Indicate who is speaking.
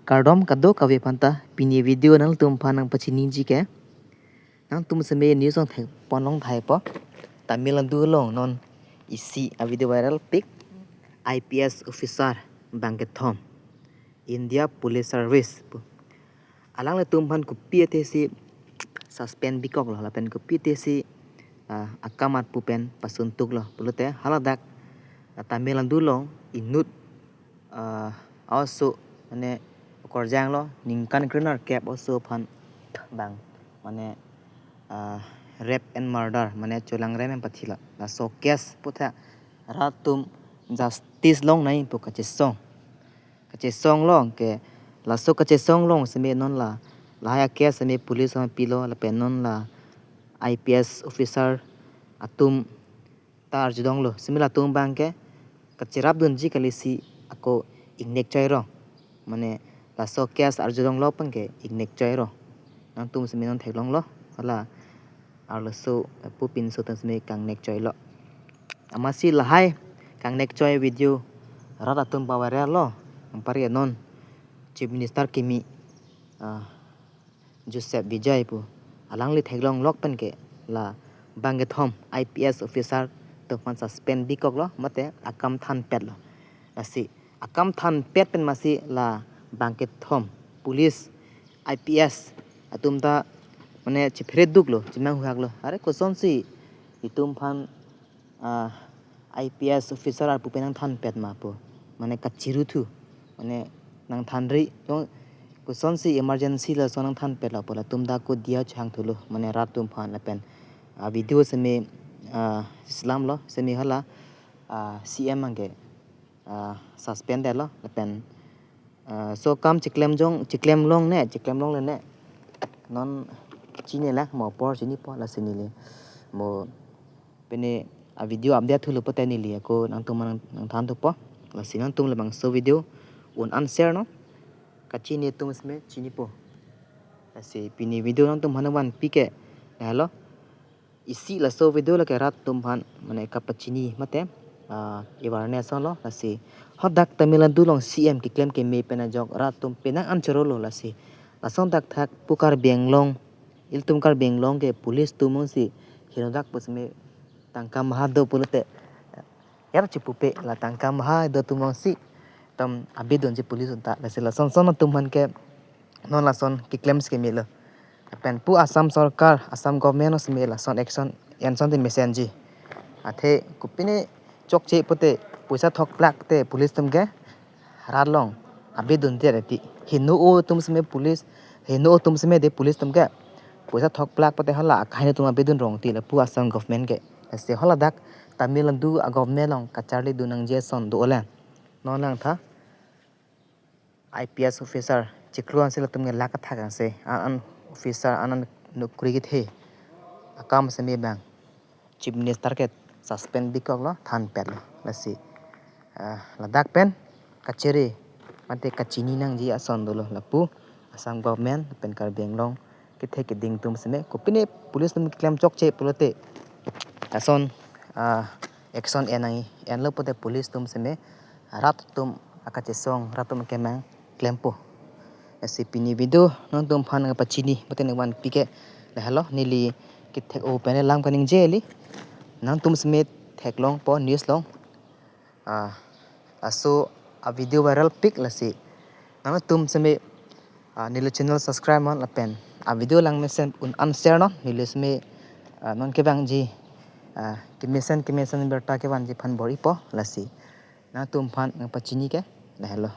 Speaker 1: Kardom kado kawe panta pini video nang tum panang pachini jike nang tum seme news on thai ponlong thai po Tamil andu long non isi a video viral pic IPS officer Bangket Thom India Police Service alang le tum pan kupi te si suspend bikok lo la pen kupi te si akamat pupen pasuntuk lo pulute haladak Tamil andu long inut also mane korjang lo ningkan krinar cap also pan bang mane rape and murder mane cholang rem pathila la so case putha ratum justice long nai pu kache song long ke la so kache song long seme non la ya case seme police ma pilo la penon la IPS officer atum tar judong lo seme la tum bang ke kachirap dunji kalisi ako ignek chairo mane la so case arjudong lo pangke ignek chairo nang tum seme non theklong lo hala arlo so pupin so tan seme kang nek choi lo amasi lahai kang nek choi video rada tum paware lo pari non chief minister kimi Joseph Vijay pu alang li theklong lok panke la Bangket Thom IPS officer to pan suspend bikok lo mate akam than pet lo asi akam than pet pen masi la Bangket Thom police IPS atumta mane chifre duklo chimang huak lo are koson si itum phan IPS officer ar pupenang than pet ma po mane kachiru thu mane nang thanri yong koson si emergency la sonang than pet la pola tumda ko dia chang thulo mane ratum phan la pen video seme islam lo seme hala CM ange suspended lo la pen so kam chiklem long le ne non chine la mo por chini po la sinile mo pene video update thulu poteni li ko nang tum nang than thu po la sinan tum le bang so video un answer no kachini tum sme chini po ase pini video nang tum hanawan pike hello isi la so video la ke rat tum phan mane kapachini mate awareness lo la si hodak tamilan dulong CM ki claim ke me pena jok rat tum penang answer lo la si la song dak thak pukar benglong il tumkar benglong ke police tumong si hirodak pusme tangka mahado pulute yar chipupe la tangka mahado tumong si tam abidon je police unta la se la son tumhan ke non la son ki claims ke melo pen pu Assam sarkar Assam government os me la son action yan son de message athe kupine chokche pote puisa thok plak te police tumke haralong abidon te reti hinu o tumsme police hinu o tumsme de police tumke puisa thok plak pote hala khaine tuma bedun rong ti la pu Assam government ke se hala dak Tamil Nadu government long kacharli dunang je son do le non lang tha IPS officer chikruan se tumge la ka tha se an officer anan nukri ki the akam se me bang chief minister ke suspend bikok lo than pet lo la si ladak pen kachere mate kachini nang ji ason do lo la pu Assam government pen kar benglong ke the ke ding tum se me kopine police tum claim chok che pulote ason action enai en lo pote police tum se me rat tum akache song ratum kemang claim po SCP ni video non tum phan pachini pote wan pike la hello nili ki thek o pen lang kaning jeli nang tum sme theklong po news long aso a video viral pic la si nang tum sme nilo channel subscribe mon la pen a video lang mesen un unshare no nilo sme non ke bang ji ki mesen berta ke wan ji phan bori po la si na tum phan pachini ke la hello